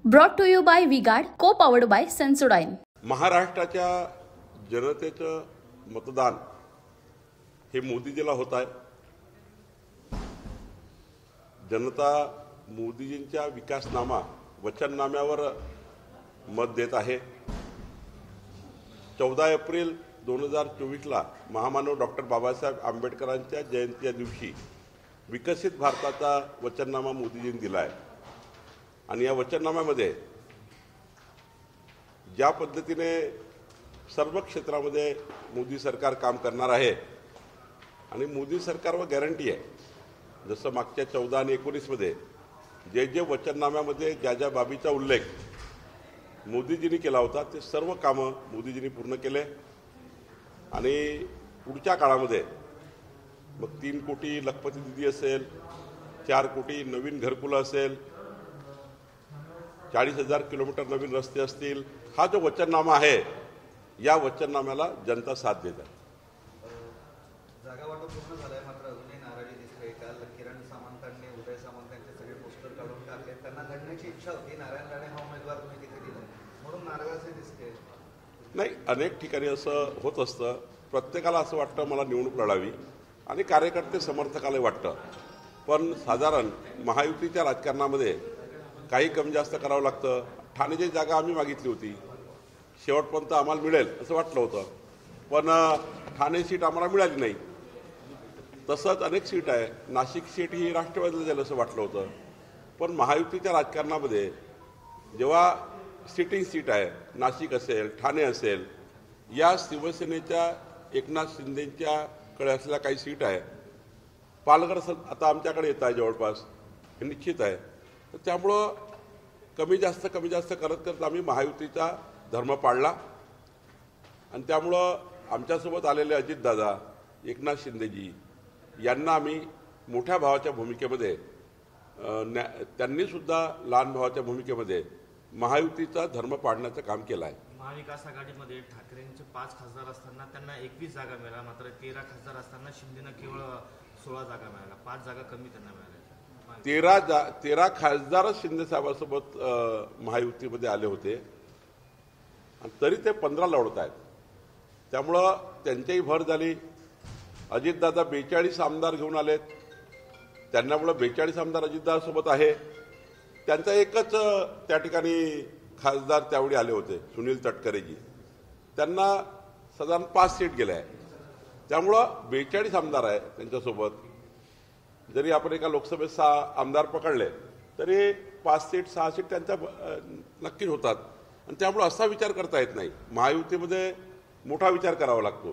Brought to you by V-Guard, co-powered by Sensodyne. महाराष्ट्राच्या जनतेचं मतदान हे मोदीजीला होत आहे. जनता मोदीजींच्या विकासनामा वचननाम्यावर मत देत आहे. 14 एप्रिल 2024ला महामानव डॉक्टर बाबासाहेब आंबेडकरांच्या जयंतीच्या दिवशी विकसित भारताचा वचननामा मोदीजींनी दिला आहे. आणि या वचननाम्यामध्ये ज्या पद्धतीने सर्व क्षेत्रामध्ये मोदी सरकार काम करणार आहे आणि मोदी सरकारवर गॅरंटी आहे. जसं मागच्या 14 आणि 19मध्ये जे वचननाम्यामध्ये ज्या बाबीचा उल्लेख मोदीजींनी केला होता ते सर्व कामं मोदीजींनी पूर्ण केले. आणि पुढच्या काळामध्ये मग 3 कोटी लखपती निधी असेल, 4 कोटी नवीन घरकुलं असेल, 40,000 किलोमीटर नवीन रस्ते असतील, हा जो वचननामा आहे या वचननाम्याला जनता साथ देत आहे. जागा वाटप पूर्ण झालंय, मात्र अजूनही नाराजी दिसते. काल किरण सामंतांनी उदय सामंत यांचे सगळे पोस्टर काढून टाकले. त्यांना लढण्याची इच्छा होती. नारायण राणे हा उमेदवार तुम्ही तिथे दिला म्हणून नाराजी दिसते. नाही, अनेक ठिकाणी असं होत असतं. प्रत्येकाला असं वाटतं मला निवडणूक लढावी आणि कार्यकर्ते समर्थकाला वाटतं. पण साधारण महायुतीच्या राजकारणामध्ये काही कमी जास्त करावं लागतं. ठाण्याची जागा आम्ही मागितली होती, शेवटपर्यंत आम्हाला मिळेल असं वाटलं होतं, पण ठाणे सीट आम्हाला मिळाली नाही. तसंच अनेक सीट आहे. नाशिक सीट ही राष्ट्रवादीला जाईल असं वाटलं होतं, पण महायुतीच्या राजकारणामध्ये जेव्हा सिटिंग सीट आहे, नाशिक असेल, ठाणे असेल, या शिवसेनेच्या एकनाथ शिंदेंच्याकडे असलेल्या काही सीट आहे. पालघर आता आमच्याकडे येत आहे जवळपास, हे निश्चित आहे. तर त्यामुळं कमी जास्त करत करत आम्ही महायुतीचा धर्म पाळला. आणि त्यामुळं आमच्यासोबत आलेले अजितदादा, एकनाथ शिंदेजी यांना आम्ही मोठ्या भावाच्या भूमिकेमध्ये, त्यांनीसुद्धा लहान भावाच्या भूमिकेमध्ये महायुतीचा धर्म पाळण्याचं काम केलं आहे. महाविकास आघाडीमध्ये ठाकरेंचे 5 खासदार असताना त्यांना 21 जागा मिळाल्या, मात्र 13 खासदार असताना शिंदेनं केवळ 16 जागा मिळाल्या. 5 जागा कमी त्यांना मिळाल्या. 13 खासदारच शिंदे साहेबांसोबत महायुतीमध्ये आले होते आणि तरी ते 15 लढत आहेत. त्यामुळं त्यांच्याही भर झाली. अजितदादा 42 आमदार घेऊन आलेत. त्यांच्यामुळं 42 आमदार अजितदादासोबत आहे. त्यांचा एकच त्या ठिकाणी खासदार त्यावेळी आले होते, सुनील तटकरेजी. त्यांना साधारण 5 सीट गेल्या आहे. त्यामुळं 42 आमदार आहे त्यांच्यासोबत. जरी आपण एका लोकसभेत 6 आमदार पकडले तरी 5 सीट 6 सीट त्यांच्या नक्कीच होतात. आणि त्यामुळं असा विचार करता येत नाही. महायुतीमध्ये मोठा विचार करावा लागतो.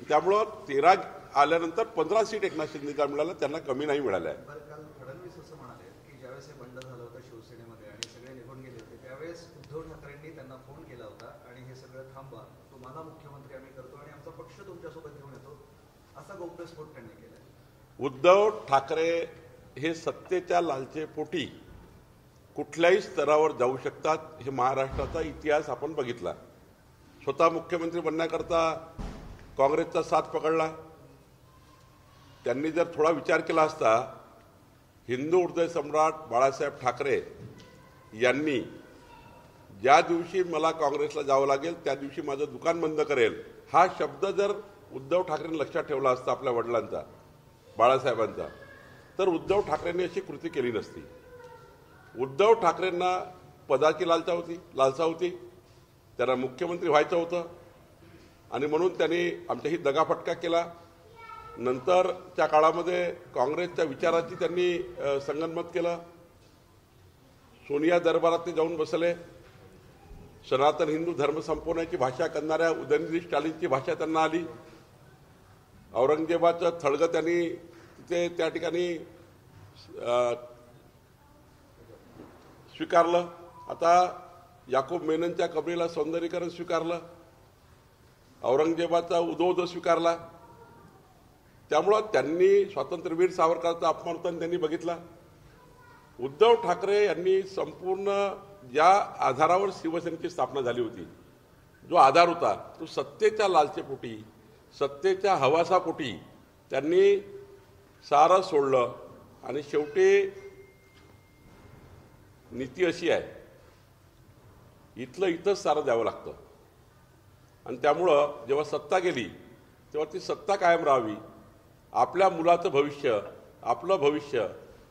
त्यामुळं 13 आल्यानंतर 15 सीट एकनाथ शिंदेला मिळाल्या, त्यांना कमी नाही मिळाल्या. काल फडणवीस असं म्हणाले की ज्यावेळेस हे बंड झालं होतं शिवसेनेमध्ये आणि सगळे निघून गेले होते, त्यावेळेस उद्धव ठाकरेंनी त्यांना फोन केला होता आणि हे सगळं थांबवा, तुम्हाला मुख्यमंत्री आम्ही करतो आणि आमचा पक्ष तुमच्यासोबत घेऊन येतो, असा गौप्यस्फोट त्यांनी केला. उद्धव ठाकरे हे सत्तेच्या लालचेपोटी कुठल्याही स्तरावर जाऊ शकतात. हे महाराष्ट्राचा इतिहास आपण बघितला. स्वतः मुख्यमंत्री बनण्याकरता काँग्रेसचा साथ पकडला. त्यांनी जर थोडा विचार केला असता, हिंदू हृदय सम्राट बाळासाहेब ठाकरे यांनी ज्या दिवशी मला काँग्रेसला जावं लागेल त्या दिवशी माझं दुकान बंद करेल, हा शब्द जर उद्धव ठाकरेंनी लक्षात ठेवला असता आपल्या वडिलांचा, बाळासाहेबांचा, तर उद्धव ठाकरेंनी अशी कृती केली नसती. उद्धव ठाकरेंना पदाची लालसा होती. त्यांना मुख्यमंत्री व्हायचं होतं आणि म्हणून त्यांनी आमच्याही दगाफटका केला. नंतरच्या काळामध्ये काँग्रेसच्या विचाराची त्यांनी संगनमत केलं. सोनिया दरबारात ते जाऊन बसले. सनातन हिंदू धर्म संपवण्याची भाषा करणाऱ्या उदयनिधी स्टॅलिनची भाषा त्यांना आली. औरंगजेबाचं थडगं त्यांनी त्या ठिकाणी स्वीकारलं. आता याकूब मेननच्या कबरीला सौंदर्यीकरण स्वीकारलं. औरंगजेबाचा उदो स्वीकारला. त्यामुळं त्यांनी स्वातंत्र्यवीर सावरकरांचा अपमान त्यांनी बघितला. उद्धव ठाकरे यांनी संपूर्ण ज्या आधारावर शिवसेनेची स्थापना झाली होती, जो आधार होता तो सत्तेच्या लालचेपोटी, सत्तेच्या हवासापोटी त्यांनी सारं सोडलं. आणि शेवटी नीती अशी आहे इथलं इथंच सारं द्यावं लागतं. आणि त्यामुळं जेव्हा सत्ता गेली तेव्हा ती सत्ता कायम राहावी, आपल्या मुलाचं भविष्य, आपलं भविष्य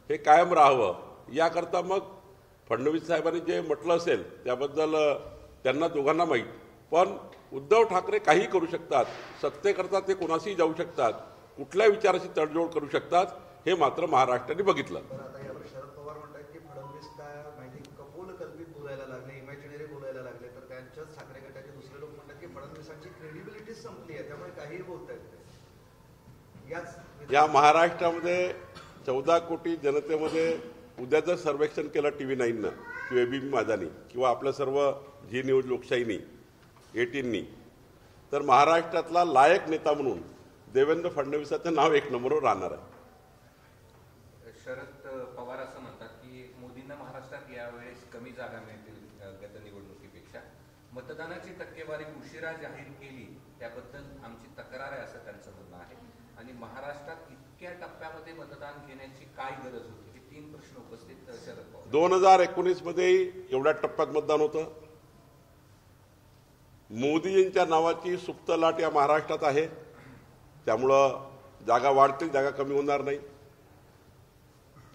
हे कायम राहावं याकरता मग फडणवीस साहेबांनी जे म्हटलं असेल त्याबद्दल त्यांना दोघांना माहीत. पण उद्धव ठाकरे काही करू शकतात, सत्तेकरता ते कोणाशीही जाऊ शकतात, कुठल्या विचाराशी तडजोड करू शकतात, हे मात्र महाराष्ट्राने बघितलं. आता यावर शरद पवार म्हणतात की फडणवीस काय माहिती कपोल कल्पित बोलायला लागले, इमॅजिनरी बोलायला लागले, तर त्यांच्याच ठाकरे गटाचे दुसरे लोक म्हणतात की फडणवीसांची क्रेडिबिलिटी संपली आहे, त्यामुळे काहीही बोलतायत. या महाराष्ट्रामध्ये 14 कोटी जनतेमध्ये उद्या जर सर्वेक्षण केलं TV9नं किंवा ABP माझानी किंवा आपल्या सर्व झी न्यूज लोकशाहीनी 18नी, तर महाराष्ट्रातला लायक नेता म्हणून देवेंद्र फडणवीसाचं नाव 1 नंबरवर राहणार आहे. शरद पवार असं म्हणतात की मोदींना महाराष्ट्रात यावेळेस कमी जागा मिळतील गत निवडणुकीपेक्षा. मतदानाची टक्केवारी उशिरा जाहीर केली त्याबद्दल आमची तक्रार आहे असं त्यांचं म्हणणं आहे. आणि महाराष्ट्रात इतक्या टप्प्यामध्ये मतदान घेण्याची काय गरज होती, हे 3 प्रश्न उपस्थित शरद पवार. 2019 मध्ये एवढ्या टप्प्यात मतदान होतं. मोदीजींच्या नावाची सुप्त लाट या महाराष्ट्रात आहे, त्यामुळं जागा वाढतील, जागा कमी होणार नाही.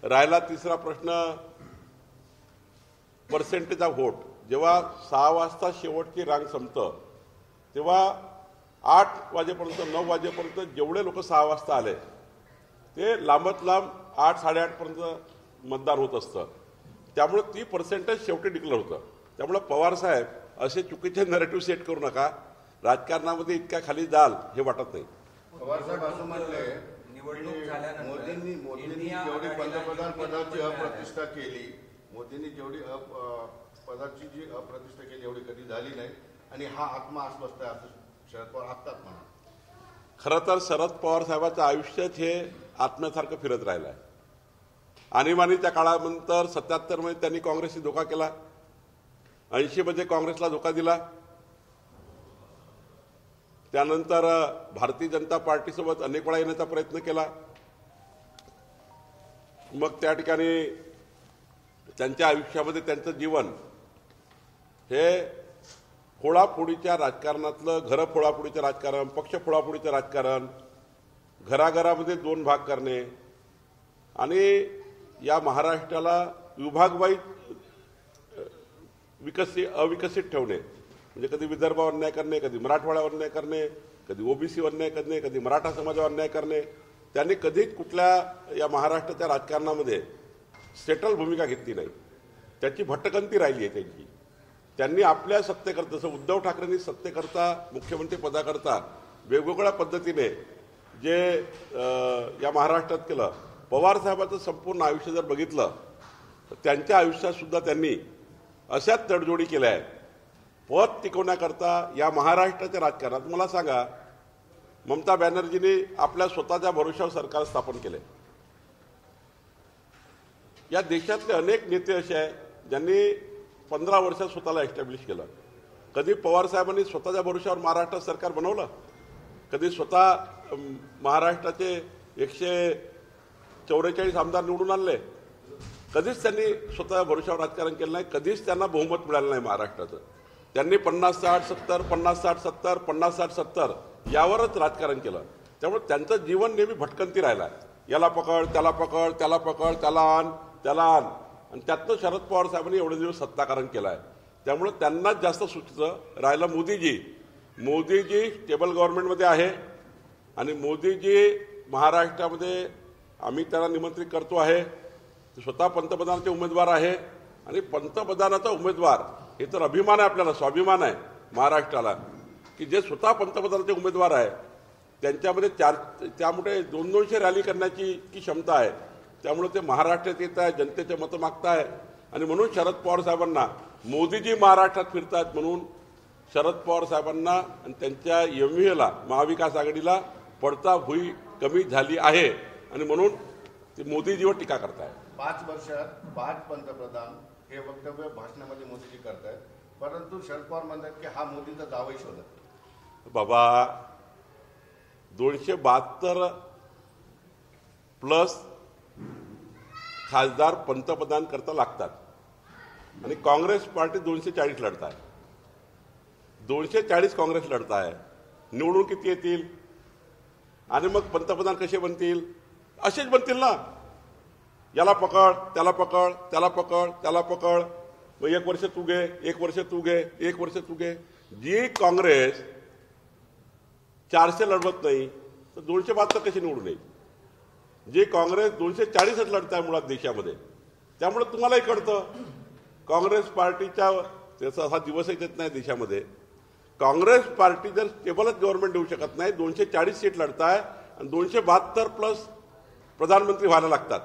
राहिला तिसरा प्रश्न, पर्सेंटेज ऑफ व्होट. जेव्हा 6 वाजता शेवटची रांग संपतं तेव्हा 8 वाजेपर्यंत 9 वाजेपर्यंत जेवढे लोक 6 वाजता आले ते लांबत लांब 8 साडेआठ पर्यंत मतदान होत असतं. त्यामुळे ती पर्सेंटेज शेवटी डिक्लेअर होतं. त्यामुळे पवार साहेब असे चुकीचे नरेटिव्ह सेट करू नका, राजकारणामध्ये इतक्या खाली जाल हे वाटत नाही. पवार साहेब असं म्हटले, निवडणूक झाल्यानंतर मोदींनी जेवढी पंतप्रधान पदाची अप्रतिष्ठा केली, मोदींनी जेवढी पदाची जी अप्रतिष्ठा केली एवढी कधी झाली नाही, आणि हा आत्मा अस्वस्थ आहे असं शरद पवार आत्ताच म्हणा. खरं तर शरद पवार साहेबांचं आयुष्यच हे आत्म्यासारखं फिरत राहिलं आहे. आणीबाणीच्या काळानंतर 77 मध्ये त्यांनी काँग्रेसशी धोका केला, 80 मध्ये काँग्रेसला धोका दिला, त्यानंतर भारतीय जनता पार्टीसोबत अनेक वेळा येण्याचा प्रयत्न केला. मग त्या ठिकाणी त्यांच्या आयुष्यामध्ये त्यांचं जीवन हे फोडाफोडीच्या राजकारणातलं, घरं फोडाफोडीचं राजकारण, पक्ष फोडाफोडीचं राजकारण, घराघरामध्ये 2 भाग करणे आणि या महाराष्ट्राला विभागवाईज अविकसित ठेवणे. म्हणजे कधी विदर्भावर अन्याय करणे, कधी मराठवाड्यावर अन्याय करणे, कधी ओबीसीवर अन्याय करणे, कधी मराठा समाजावर अन्याय करणे. त्यांनी कधीच कुठल्या या महाराष्ट्राच्या राजकारणामध्ये सेटल भूमिका घेतली नाही. त्याची भटकंती राहिली आहे त्यांची. त्यांनी आपल्या सत्तेकरता, जसं उद्धव ठाकरेंनी सत्तेकरता, मुख्यमंत्री पदाकरता वेगवेगळ्या पद्धतीने जे या महाराष्ट्रात केलं, पवार साहेबांचं संपूर्ण आयुष्य जर बघितलं तर त्यांच्या आयुष्यात सुद्धा त्यांनी अशाच तडजोडी केल्या आहेत. पद टिकवण्याकरता या महाराष्ट्राच्या राजकारणात मला सांगा, ममता बॅनर्जींनी आपल्या स्वतःच्या भरोशावर सरकार स्थापन केले. या देशातले अनेक नेते असे आहेत ज्यांनी 15 वर्षात स्वतःला एस्टॅब्लिश केलं. कधी पवार साहेबांनी स्वतःच्या भरोशावर महाराष्ट्रात सरकार बनवलं? कधी स्वतः महाराष्ट्राचे 144 आमदार निवडून आणले? कधीच त्यांनी स्वतःच्या भरोशावर राजकारण केलं नाही. कधीच त्यांना बहुमत मिळालं नाही महाराष्ट्राचं. त्यांनी 50-60-70, 50-60-70, 50-60-70 यावरच राजकारण केलं. त्यामुळे त्यांचं जीवन नेहमी भटकंती राहिला. याला पकड, त्याला पकड, त्याला पकड, त्याला आण, त्याला आण. आणि त्यातनं शरद पवार साहेबांनी एवढे दिवस सत्ताकारण केलं आहे. त्यामुळे त्यांनाच जास्त सुचतं. राहिलं मोदीजी स्टेबल गव्हर्नमेंटमध्ये आहे आणि मोदीजी महाराष्ट्रामध्ये आम्ही त्यांना निमंत्रित करतो आहे. ते स्वतः पंतप्रधानाचे उमेदवार आहे आणि पंतप्रधानाचा उमेदवार हे तर अभिमान आहे, आपल्याला स्वाभिमान आहे महाराष्ट्राला, की जे स्वतः पंतप्रधानाचे उमेदवार आहे त्यांच्यामध्ये त्यामुळे 200 रॅली करण्याची की क्षमता आहे. त्यामुळे ते महाराष्ट्रात येत आहे, जनतेचे मतं मागताय. आणि म्हणून शरद पवार साहेबांना मोदीजी महाराष्ट्रात फिरतात म्हणून शरद पवार साहेबांना आणि त्यांच्या MVAला, महाविकास आघाडीला पडता भुई कमी झाली आहे आणि म्हणून ते मोदीजीवर टीका करताय. 5 वर्षात 5 पंतप्रधान हे वक्तव्य भाषणामध्ये मोदीजी करतायत, परंतु शरद पवार म्हणतात की हा मोदींचा दावाही शोधत. बाबा 272 प्लस खासदार पंतप्रधान करता लागतात. आणि काँग्रेस पार्टी 240 लढत आहे. 240 काँग्रेस लढत आहे. निवडून किती येतील आणि मग पंतप्रधान कसे बनतील? असेच बनतील ना. याला पकड, त्याला पकड, त्याला पकड, त्याला पकड, मग 1 वर्ष तू घे, 1 वर्ष तू घे, 1 वर्ष तू घे. जी काँग्रेस 400 लढवत नाही तर 272 कशी निवडून येईल? जे काँग्रेस 240 लढत आहे मुळात देशामध्ये. त्यामुळे तुम्हालाही कळतं काँग्रेस पार्टीच्या त्याचा असा दिवसही येत नाही देशामध्ये. काँग्रेस पार्टी जर स्टेबलच गव्हर्नमेंट देऊ शकत नाही, 240 सीट लढत आहे आणि 272 प्लस प्रधानमंत्री व्हायला लागतात.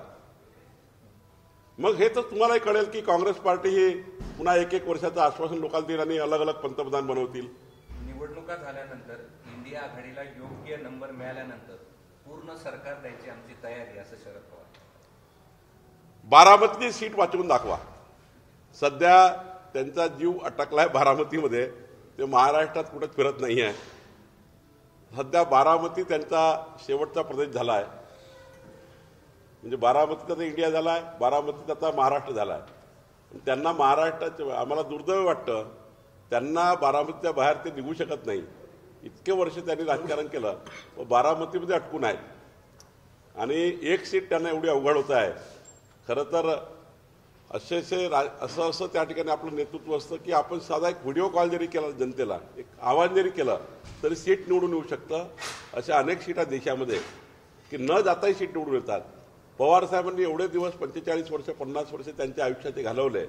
मग हे तर तुम्हालाही कळेल की काँग्रेस पार्टी ही पुन्हा 1-1 वर्षाचं आश्वासन लोकांना देईल आणि अलग अलग पंतप्रधान बनवतील. निवडणुका झाल्यानंतर इंडिया आघाडीला योग्य नंबर मिळाल्यानंतर पूर्ण सरकार द्यायची आमची तयारी, असं शरद पवार. बारामती सीट वाचवून दाखवा. सध्या त्यांचा जीव अटकलाय बारामतीमध्ये. ते महाराष्ट्रात कुठे फिरत नाही आहे. सध्या बारामती त्यांचा शेवटचा प्रदेश झाला आहे. म्हणजे बारामतीचा तर इंडिया झाला आहे, बारामतीचा आता महाराष्ट्र झाला आहे. त्यांना महाराष्ट्राचं आम्हाला दुर्दैव वाटतं. त्यांना बारामतीच्या बाहेर ते निघू शकत नाही. इतके वर्ष त्यांनी राजकारण केलं व बारामतीमध्ये अटकून आहेत आणि 1 सीट त्यांना एवढी अवघड होत आहे. खरं तर असं त्या ठिकाणी आपलं नेतृत्व असतं की आपण साधा एक व्हिडिओ कॉल जरी केला जनतेला, एक आवाज जरी केलं तरी सीट निवडून येऊ शकतं. अशा अनेक सीटा देशामध्ये की न जाताही सीट निवडून येतात. पवार साहेबांनी एवढे दिवस 45 वर्ष 50 वर्ष त्यांच्या आयुष्याचे घालवले.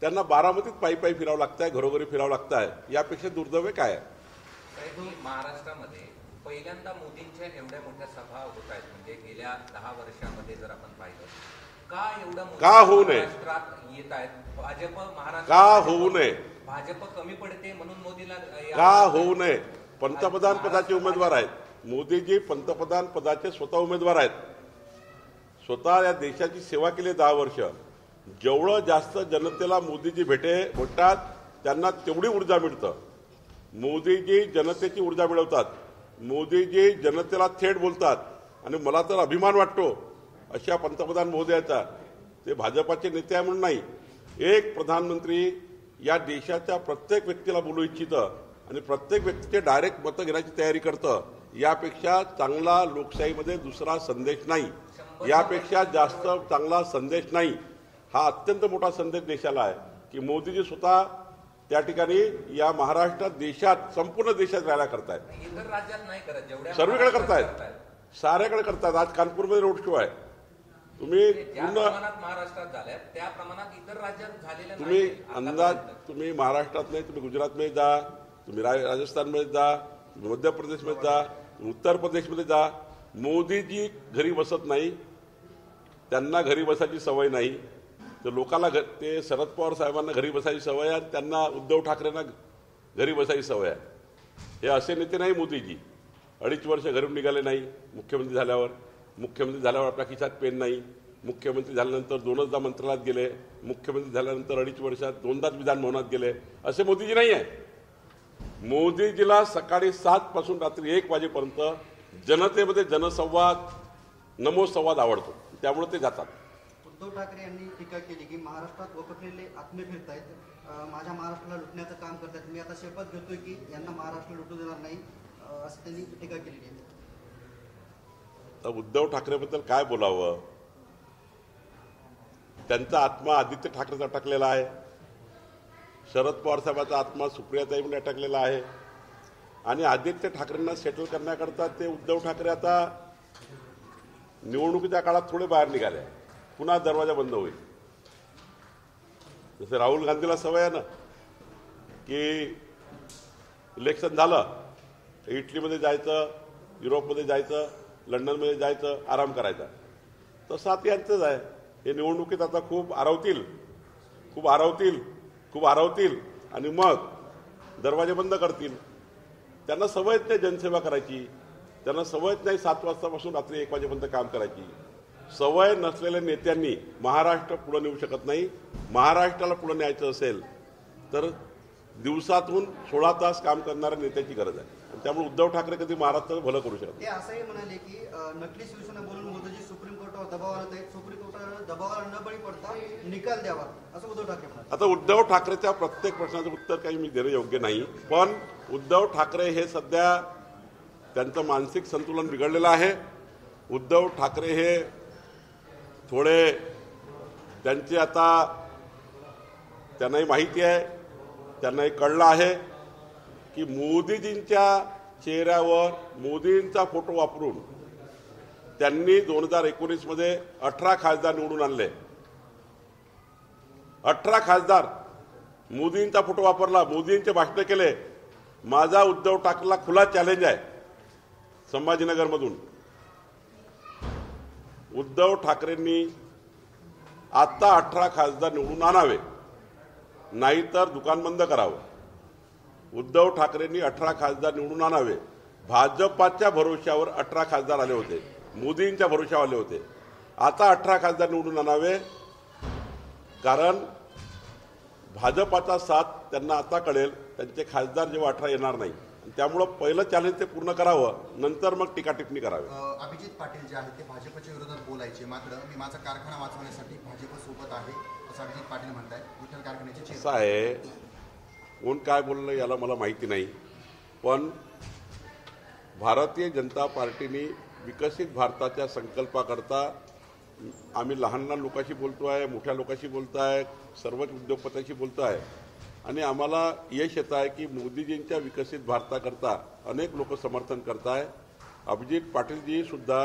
त्यांना बारामतीत पायी फिरावं लागतंय, घरोघरी फिरावं लागतंय. यापेक्षा दुर्दैव काय आहे? महाराष्ट्रामध्ये पहिल्यांदा मोदींच्या एवढ्या मोठ्या सभा होत आहेत. म्हणजे गेल्या 10 वर्षामध्ये जर आपण पाहिलं, का एवढं का होऊ नये? महाराष्ट्रात येत आहेत. भाजप महाराष्ट्र का होऊ नये? भाजप कमी पडते म्हणून मोदीला का होऊ नये? पंतप्रधान पदाचे उमेदवार आहेत. मोदीजी पंतप्रधान पदाचे स्वतः उमेदवार आहेत. स्वतः या देशाची सेवा केली 10 वर्ष. जेवढं जास्त जनतेला मोदीजी भेटतात त्यांना तेवढी ऊर्जा मिळतं. मोदीजी जनतेची ऊर्जा मिळवतात. मोदीजी जनतेला थेट बोलतात आणि मला तर अभिमान वाटतो अशा पंतप्रधान महोदयाचा. ते भाजपाचे नेते आहे म्हणून नाही. एक प्रधानमंत्री या देशाच्या प्रत्येक व्यक्तीला बोलू इच्छितं आणि प्रत्येक व्यक्तीचे डायरेक्ट मतं घेण्याची तयारी करतं. यापेक्षा चांगला लोकशाहीमध्ये दुसरा संदेश नाही. यापेक्षा जास्त चांगला संदेश नाही. हा अत्यंत मोठा संदेश देशाला आहे की मोदीजी स्वतः त्या ठिकाणी या महाराष्ट्रात देशात संपूर्ण देशात राहायला करतायत. इतर राज्यात नाही करत, जेवढ्या सर्वीकडे करतायत, साऱ्याकडे करतात. आज कानपूरमध्ये रोड शो आहे. तुम्ही पूर्ण महाराष्ट्रात झाल्या त्या प्रमाणात इतर राज्यात झालेल्या तुम्ही अंदाज तुम्ही महाराष्ट्रात नाही, तुम्ही गुजरातमध्ये जा, तुम्ही राजस्थानमध्ये जा, मध्य प्रदेशमध्ये जा, उत्तर प्रदेशमध्ये जा. मोदीजी घरी बसत नाही. त्यांना घरी बसायची सवय नाही. तर लोकांना ते शरद पवार साहेबांना घरी बसायची सवय आहे आणि त्यांना उद्धव ठाकरेंना घरी बसायची सवय आहे. हे असे नेते नाही मोदीजी. 2.5 वर्ष घरून निघाले नाही. मुख्यमंत्री झाल्यावर आपल्या खिशात पेन नाही. मुख्यमंत्री झाल्यानंतर 2दा मंत्रालयात गेले. मुख्यमंत्री झाल्यानंतर 2.5 वर्षात 2दाच विधानभवनात गेले. असे मोदीजी नाही आहे. मोदीजीला सकाळी 7 पासून रात्री 1 वाजेपर्यंत जनतेमध्ये जनसंवाद, नमो संवाद आवडतो. त्यामुळे ते जातात. उद्धव ठाकरे यांनी टीका केली की महाराष्ट्रात वखरलेले आत्मे फिरतायत, माझ्या महाराष्ट्राला लुटण्याचं काम करतायत. मी आता शपथ घेतोय की यांना महाराष्ट्र लुटू देणार नाही, असं त्यांनी टीका केलेली आहे. तर उद्धव ठाकरेबद्दल काय बोलावं? त्यांचा आत्मा आदित्य ठाकरेचा अटकलेला आहे. शरद पवार साहेबांचा आत्मा सुप्रियाताईमध्ये अटकलेला आहे आणि आदित्य ठाकरेंना सेटल करण्याकरता ते उद्धव ठाकरे आता निवडणुकीच्या काळात थोडे बाहेर निघाले. पुन्हा दरवाजा बंद होईल. जसं राहुल गांधीला सवय आहे ना की इलेक्शन झालं इटलीमध्ये जायचं, युरोपमध्ये जायचं, लंडनमध्ये जायचं, आराम करायचा. तसं आता यांचंच आहे. हे निवडणुकीत आता खूप आरवतील आणि मग दरवाजे बंद करतील. त्यांना सवयच नाही जनसेवा करायची. त्यांना सवयच नाही 7 वाजतापासून रात्री 1 वाजेपर्यंत काम करायची. सवय नसलेल्या नेत्यांनी महाराष्ट्र पुढे नेऊ शकत नाही. महाराष्ट्राला पुढे न्यायचं असेल तर दिवसातून 16 तास काम करणाऱ्या नेत्याची गरज आहे. त्यामुळे उद्धव ठाकरे कधी महाराष्ट्राचं भलं करू शकत. ते असंही म्हणाले की नकली शिवसेना बोलून मोदीजी सुप्रीम कोर्टात कोर्टावर दबाव आणत आहेत. सुप्रीम कोर्टावर दबावाला न बळी पडता निकाल द्यावा असं उद्धव ठाकरे म्हणाले. आता उद्धव ठाकरेच्या प्रत्येक प्रश्नाचं उत्तर काही मी देणं योग्य नाही, पण उद्धव ठाकरे हे सध्या त्यांचं मानसिक संतुलन बिघडलेलं आहे. उद्धव ठाकरे हे थोडे त्यांचे आता त्यांनाही माहिती आहे, त्यांनाही कळलं आहे की मोदीजींच्या चेहऱ्यावर मोदींचा फोटो वापरून त्यांनी 2019 मध्ये 18 खासदार निवडून आणले. 18 खासदार मोदींचा फोटो वापरला, मोदींचे भाषण केले. माझा उद्धव ठाकरेला खुला चॅलेंज आहे संभाजीनगरमधून. उद्धव ठाकरेंनी आता 18 खासदार निवडून आणावे, नाहीतर दुकान बंद करावं. उद्धव ठाकरेंनी 18 खासदार निवडून आणावे. भाजपाच्या भरोश्यावर 18 खासदार आले होते, मोदींच्या भरोश्यावर आले होते. आता 18 खासदार निवडून आणावे, कारण भाजपाचा साथ त्यांना आता कळेल, त्यांचे खासदार जेव्हा 18 येणार नाही. त्यामुळं पहिलं चॅलेंज ते पूर्ण करावं, नंतर मग टीका टिप्पणी करावी. अभिजित पाटील जे आहेत ते भाजपच्या विरोधात बोलायचे, मात्र मी माझा कारखाना वाचवण्यासाठी भाजपसोबत आहे असं अभिजित पाटील म्हणतात. विठ्ठल कारखान्याचे असं आहे, कोण काय बोललं याला मला माहिती नाही, पण भारतीय जनता पार्टीने विकसित भारताच्या संकल्पाकरता आम्ही लहान लहान लोकांशी बोलतो आहे, मोठ्या लोकांशी बोलतो आहे, सर्वच उद्योगपत्यांशी बोलतो आहे, आणि आम्हाला यश येत आहे की मोदीजींच्या विकसित भारताकरता अनेक लोक समर्थन करत आहे. अभिजित पाटीलजी सुद्धा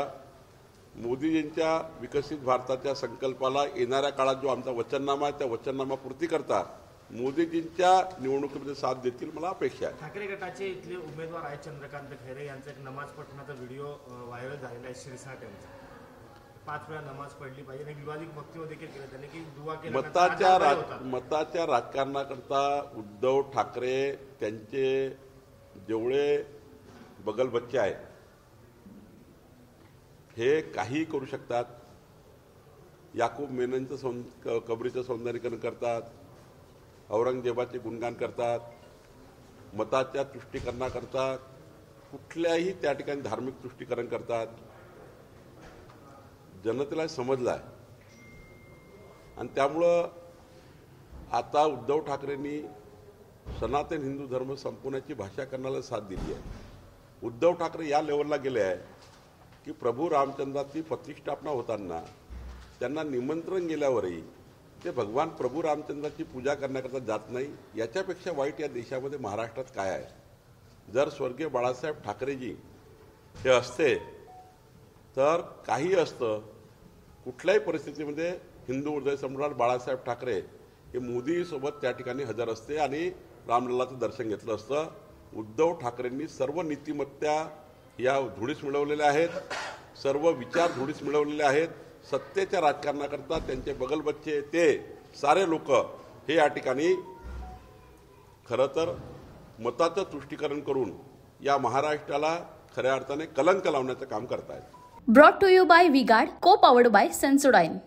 मोदीजींच्या विकसित भारताच्या संकल्पाला येणाऱ्या काळात जो आमचा वचननामा आहे त्या वचननामा पूर्ती करता मोदीजींच्या निवडणुकीमध्ये साथ देतील, मला अपेक्षा आहे. ठाकरे गटाचे इथले उमेदवार आहेत चंद्रकांत खैरे यांचा एक नमाज पठणाचा व्हिडिओ व्हायरल झालेला आहे. शिरसाट यांचा 5 वेळा नमाज पडली पाहिजे आणि विवादित वक्तव्य देखील केलं त्यांनी की दुवा केला. मताच्या राजकारणाकरता उद्धव ठाकरे त्यांचे जेवढे बगल बच्चे आहेत हे काही करू शकतात. याकूब मेननचं कबरीचं सौंदर्यीकरण करतात, औरंगजेबाचे गुणगान करतात, मताच्या तुष्टीकरणाकरता कुठल्याही त्या ठिकाणी धार्मिक तुष्टीकरण करतात. जनतेला समजलं आहे, आणि त्यामुळं आता उद्धव ठाकरेंनी सनातन हिंदू धर्म संपवण्याची भाषा करण्याला साथ दिली आहे. उद्धव ठाकरे या लेवलला गेले आहे की प्रभू रामचंद्राची प्रतिष्ठापना होताना त्यांना निमंत्रण गेल्यावरही ते भगवान प्रभू रामचंद्राची पूजा करण्याकरता जात नाही. याच्यापेक्षा वाईट या देशामध्ये महाराष्ट्रात काय आहे? जर स्वर्गीय बाळासाहेब ठाकरेजी हे असते तर काही असतं, कुठल्याही परिस्थितीमध्ये हिंदू हृदय सम्राट बाळासाहेब ठाकरे हे मोदीसोबत त्या ठिकाणी हजर असते आणि रामलल्लाचं दर्शन घेतलं असतं. उद्धव ठाकरेंनी सर्व नीतिमत्ता या धुळीस मिळवलेल्या आहेत, सर्व विचार धुळीस मिळवलेले आहेत. सत्तेच्या राजकारणाकरता त्यांचे बगलबच्चे ते सारे लोक हे या ठिकाणी खरं तर मताचं तुष्टीकरण करून या महाराष्ट्राला खऱ्या अर्थाने कलंक लावण्याचं काम करतायत. Brought to you bye V-Guard, को पॉवर्ड बाय सेन्सोडाइन.